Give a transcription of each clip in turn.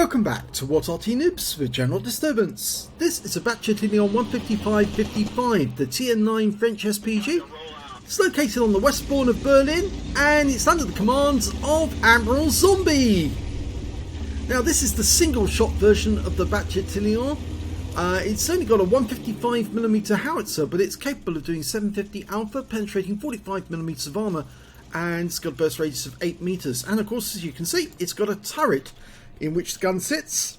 Welcome back to What Arty Noobs with General Disturbance. This is a Bat Châtillon 155-55, the Tier 9 French SPG. It's located on the westbourne of Berlin and it's under the commands of Admiral Zombie. Now this is the single shot version of the Bat Châtillon. It's only got a 155mm howitzer, but it's capable of doing 750 alpha, penetrating 45mm of armour, and it's got a burst radius of 8 meters. And of course, as you can see, it's got a turret in which the gun sits,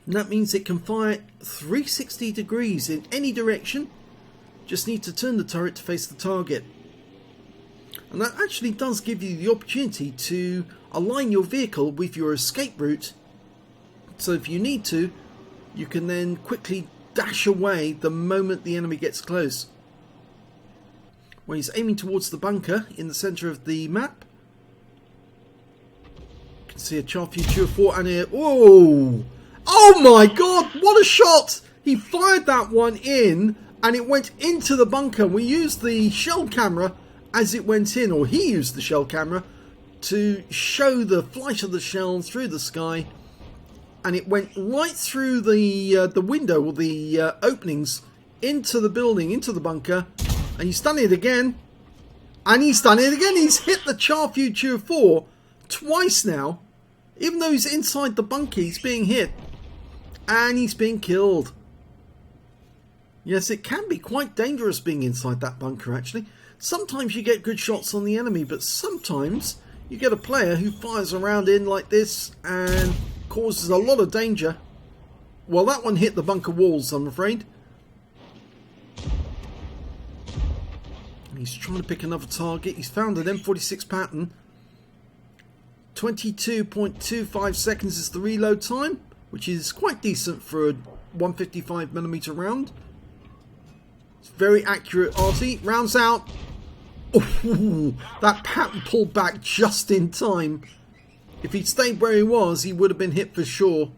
and that means it can fire 360 degrees in any direction. Just need to turn the turret to face the target, and that actually does give you the opportunity to align your vehicle with your escape route, so if you need to, you can then quickly dash away the moment the enemy gets close. When he's aiming towards the bunker in the centre of the map, see a Charfuture 4 and a... Oh my god, what a shot! He fired that one in and it went into the bunker. We used the shell camera as it went in, or he used the shell camera to show the flight of the shell through the sky, and it went right through the window, or the openings, into the building, into the bunker, and he's done it again, and he's done it again. He's hit the Charfuture 4 twice now. Even though he's inside the bunker, he's being hit. And he's being killed. Yes, it can be quite dangerous being inside that bunker, actually. Sometimes you get good shots on the enemy, but sometimes you get a player who fires around in like this and causes a lot of danger. Well, that one hit the bunker walls, I'm afraid. He's trying to pick another target. He's found an M46 pattern. 22.25 seconds is the reload time, which is quite decent for a 155mm round. It's very accurate. Arty rounds out. Oh, that pattern pulled back just in time. If he'd stayed where he was, he would have been hit for sure.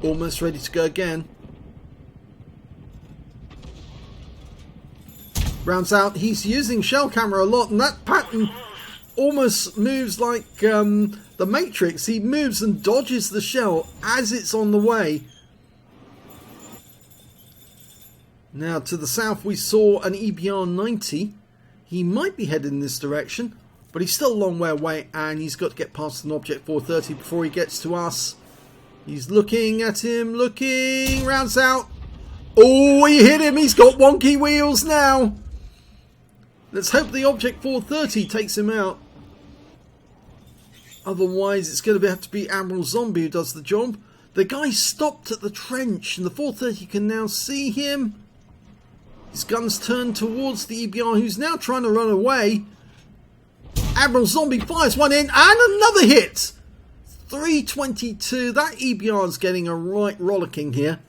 Almost ready to go again. Rounds out. He's using shell camera a lot, and that pattern almost moves like the Matrix. He moves and dodges the shell as it's on the way. Now to the south we saw an EBR-90. He might be headed in this direction, but he's still a long way away, and he's got to get past an Object 430 before he gets to us. He's looking at him, looking, rounds out. Oh, he hit him. He's got wonky wheels now. Let's hope the Object 430 takes him out. Otherwise, it's going to have to be Admiral Zombie who does the job. The guy stopped at the trench, and the 430 can now see him. His gun's turned towards the EBR, who's now trying to run away. Admiral Zombie fires one in, and another hit. 322. That EBR's getting a right rollicking here.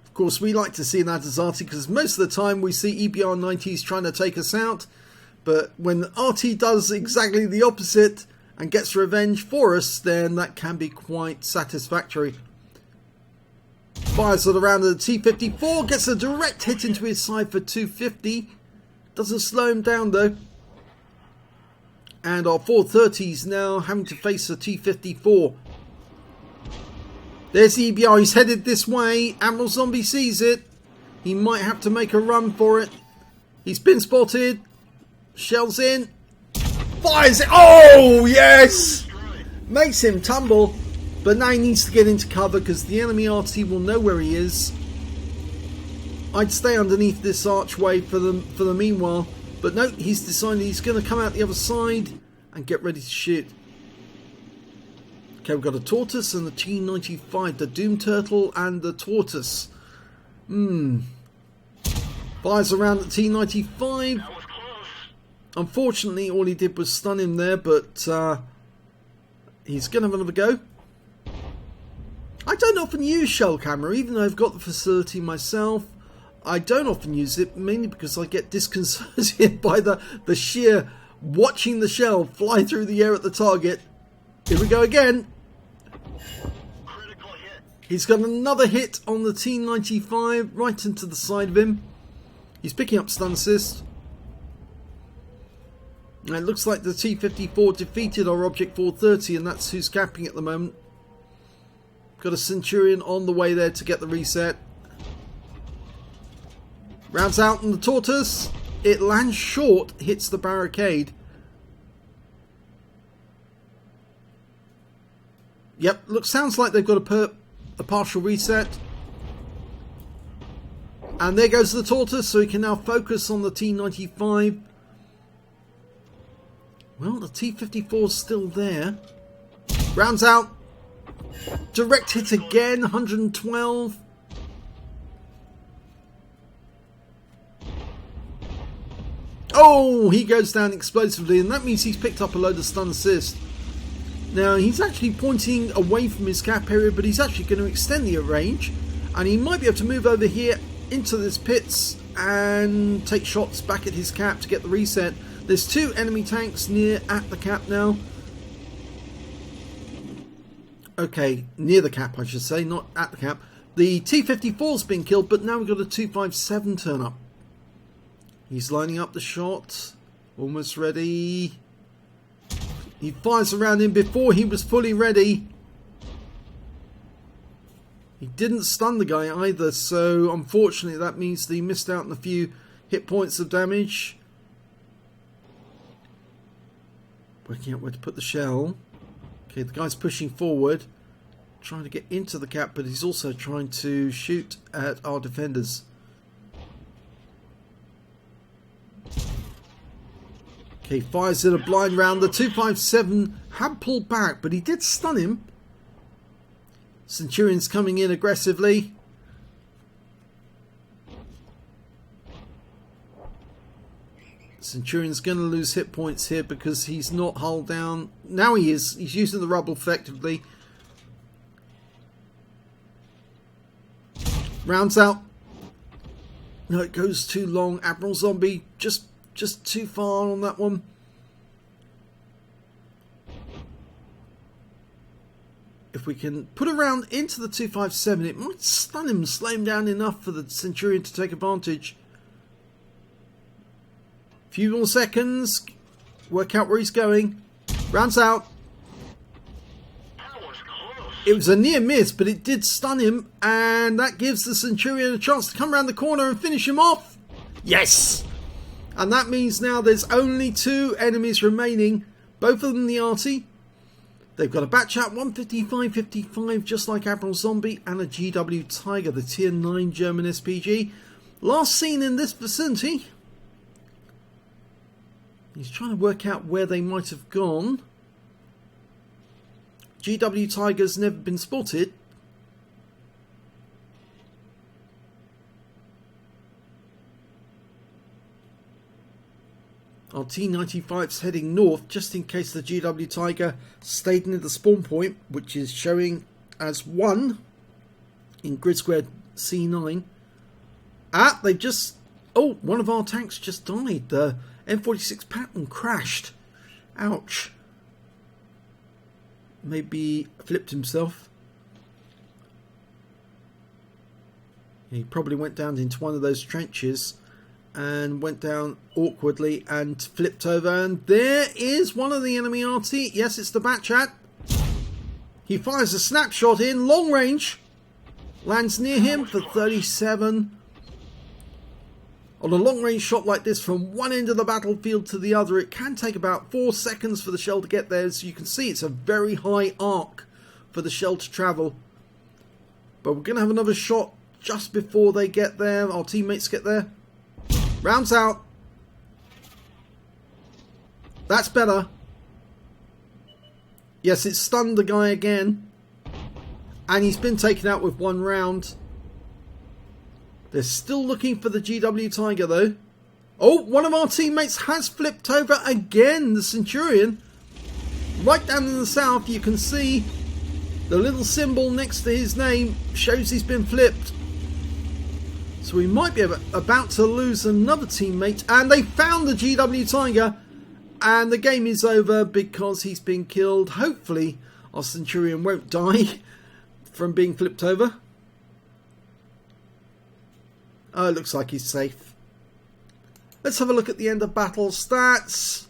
Of course, we like to see that as Arty, because most of the time we see EBR-90s trying to take us out, but when Arty does exactly the opposite and gets revenge for us, then that can be quite satisfactory. Fires it around the T-54, gets a direct hit into his side for 250. Doesn't slow him down though. And our 430's now having to face a T-54. There's the EBR, he's headed this way. Admiral Zombie sees it. He might have to make a run for it. He's been spotted. Shells in. Fires it. Oh, yes! Makes him tumble. But now he needs to get into cover because the enemy Arty will know where he is. I'd stay underneath this archway for the meanwhile. But no, he's decided he's going to come out the other side and get ready to shoot. Okay, we've got a Tortoise and the T-95, the Doom Turtle and the Tortoise. Fires around the T-95. Unfortunately, all he did was stun him there, but he's going to have another go. I don't often use shell camera, even though I've got the facility myself. I don't often use it, mainly because I get disconcerted by the sheer watching the shell fly through the air at the target. Here we go again. He's got another hit on the T-95 right into the side of him. He's picking up stun assist. And it looks like the T-54 defeated our Object 430, and that's who's capping at the moment. Got a Centurion on the way there to get the reset. Rounds out on the Tortoise. It lands short, hits the barricade. Yep, sounds like they've got a partial reset. And there goes the Tortoise, so he can now focus on the T-95. Well, the T-54's still there. Rounds out. Direct hit again, 112. Oh, he goes down explosively, and that means he's picked up a load of stun assist. Now, he's actually pointing away from his cap area, but he's actually going to extend the range. And he might be able to move over here into this pits and take shots back at his cap to get the reset. There's 2 enemy tanks near at the cap now. Okay, near the cap I should say, not at the cap. The T-54's been killed, but now we've got a 257 turn up. He's lining up the shot. Almost ready. He fires around him before he was fully ready. He didn't stun the guy either, so unfortunately that means that he missed out on a few hit points of damage. Working out where to put the shell. Okay, the guy's pushing forward, trying to get into the cap, but he's also trying to shoot at our defenders. Okay, fires in a blind round. The 257 had pulled back, but he did stun him. Centurion's coming in aggressively. Centurion's going to lose hit points here because he's not hull down. Now he is. He's using the rubble effectively. Rounds out. No, it goes too long. Admiral Zombie just too far on that one. If we can put a round into the 257, it might stun him, slow him down enough for the Centurion to take advantage. Few more seconds. Work out where he's going. Rounds out. It was a near miss, but it did stun him, and that gives the Centurion a chance to come around the corner and finish him off. Yes! And that means now there's only 2 enemies remaining, both of them the Arty. They've got a Bat Chat 155-55, just like Admiral Zombie, and a GW Tiger, the Tier 9 German SPG. Last seen in this vicinity. He's trying to work out where they might have gone. GW Tiger's never been spotted. Our T-95's heading north just in case the GW Tiger stayed near the spawn point, which is showing as 1 in grid square C9. Ah, they just... Oh, one of our tanks just died. The M46 Patton crashed. Ouch. Maybe flipped himself. He probably went down into one of those trenches and went down awkwardly and flipped over, and there is one of the enemy Arty. Yes, it's the Bat Chat. He fires a snapshot in long range, lands near him for 37. On a long range shot like this from one end of the battlefield to the other, it can take about 4 seconds for the shell to get there. As you can see, it's a very high arc for the shell to travel, but we're going to have another shot just before they get there, our teammates get there. Rounds out. That's better. Yes, it stunned the guy again. And he's been taken out with 1 round. They're still looking for the GW Tiger though. Oh, one of our teammates has flipped over again. The Centurion. Right down in the south you can see the little symbol next to his name shows he's been flipped. So we might be about to lose another teammate. And they found the GW Tiger. And the game is over because he's been killed. Hopefully our Centurion won't die from being flipped over. Oh, it looks like he's safe. Let's have a look at the end of battle stats.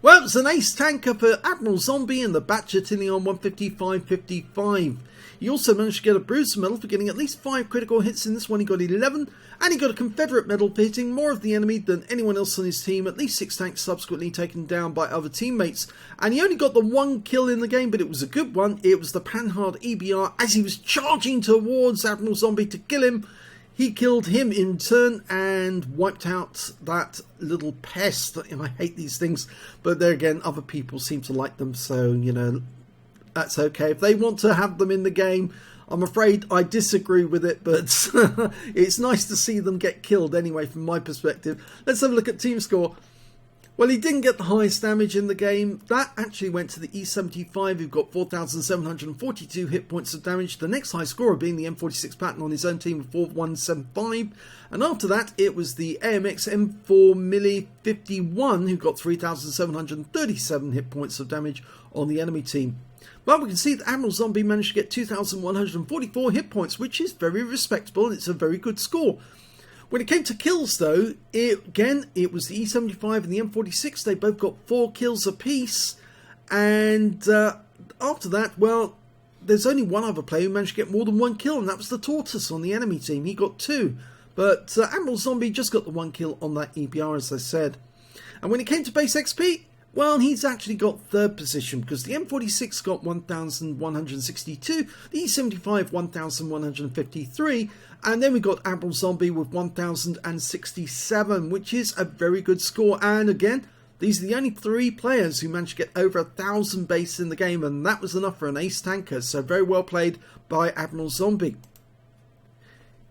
Well, it was an ace tanker for Admiral Zombie in the Bat Châtillon 155-55. He also managed to get a Bruiser medal for getting at least 5 critical hits in this one. He got 11, and he got a Confederate medal for hitting more of the enemy than anyone else on his team. At least 6 tanks subsequently taken down by other teammates. And he only got the 1 kill in the game, but it was a good one. It was the Panhard EBR as he was charging towards Admiral Zombie to kill him. He killed him in turn and wiped out that little pest. I hate these things, but there again, other people seem to like them, so, you know, that's okay. If they want to have them in the game, I'm afraid I disagree with it, but it's nice to see them get killed anyway, from my perspective. Let's have a look at team score. Well, he didn't get the highest damage in the game. That actually went to the E75, who got 4,742 hit points of damage. The next high scorer being the M46 Patton on his own team with 4175. And after that, it was the AMX M4 Milli 51, who got 3,737 hit points of damage on the enemy team. Well, we can see that Admiral Zombie managed to get 2,144 hit points, which is very respectable, and it's a very good score. When it came to kills, though, it was the E75 and the M46. They both got 4 kills apiece. And after that, well, there's only one other player who managed to get more than 1 kill, and that was the Tortoise on the enemy team. He got 2. But Admiral Zombie just got the 1 kill on that EBR, as I said. And when it came to base XP, well, he's actually got 3rd position, because the M46 got 1,162, the E75 1,153, and then we got Admiral Zombie with 1,067, which is a very good score. And again, these are the only 3 players who managed to get over 1,000 base in the game, and that was enough for an ace tanker, so very well played by Admiral Zombie.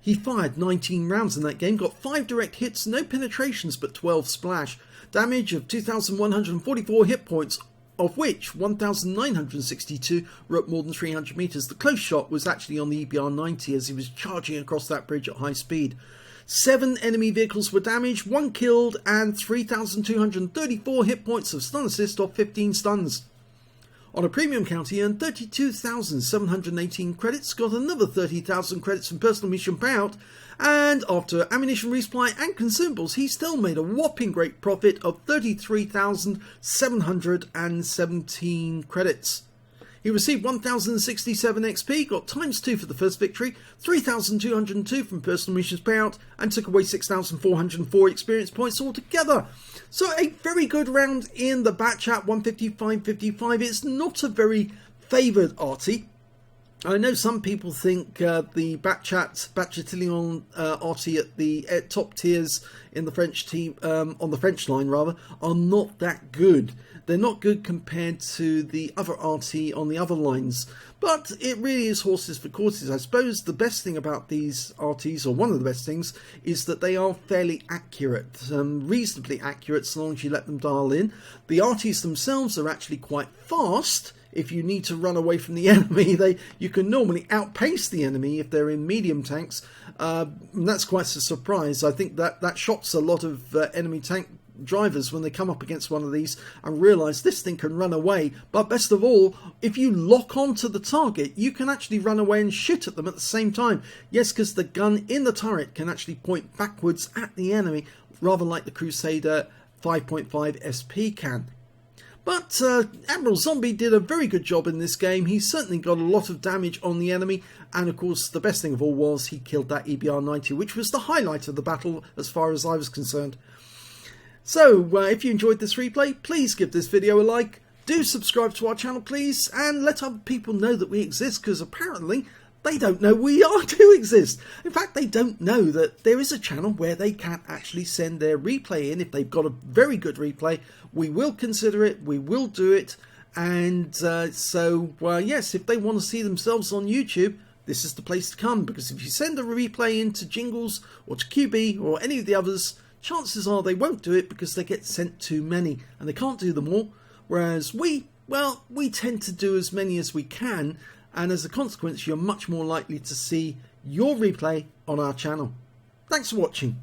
He fired 19 rounds in that game, got 5 direct hits, no penetrations, but 12 splash. Damage of 2,144 hit points, of which 1,962 were at more than 300 meters. The close shot was actually on the EBR-90 as he was charging across that bridge at high speed. 7 enemy vehicles were damaged, 1 killed, and 3,234 hit points of stun assist off 15 stuns. On a premium count, he earned 32,718 credits, got another 30,000 credits from personal mission payout, and after ammunition resupply and consumables, he still made a whopping great profit of 33,717 credits. He received 1,067 XP, got ×2 for the first victory, 3,202 from personal missions payout, and took away 6,404 experience points altogether. So a very good round in the Bat Chat 155-55. It's not a very favoured Arty. I know some people think the Bat Châtillon Arty at the top tiers in the French team, on the French line rather, are not that good. They're not good compared to the other Arty on the other lines, but it really is horses for courses. I suppose the best thing about these Artys, or one of the best things, is that they are fairly accurate, reasonably accurate so long as you let them dial in. The Artys themselves are actually quite fast. If you need to run away from the enemy, you can normally outpace the enemy if they're in medium tanks. That's quite a surprise. I think that shocks a lot of enemy tank drivers when they come up against one of these and realise this thing can run away. But best of all, if you lock onto the target, you can actually run away and shoot at them at the same time. Yes, because the gun in the turret can actually point backwards at the enemy, rather like the Crusader 5.5 SP can. But Admiral Zombie did a very good job in this game. He certainly got a lot of damage on the enemy, and of course the best thing of all was he killed that EBR-90, which was the highlight of the battle as far as I was concerned. So if you enjoyed this replay, please give this video a like, do subscribe to our channel please, and let other people know that we exist, because apparently they don't know we do exist. In fact, they don't know that there is a channel where they can actually send their replay in. If they've got a very good replay, we will consider it, we will do it. And yes, if they want to see themselves on YouTube, this is the place to come. Because if you send a replay into Jingles or to QB or any of the others, chances are they won't do it because they get sent too many and they can't do them all. Whereas we tend to do as many as we can, and as a consequence you're much more likely to see your replay on our channel. Thanks for watching.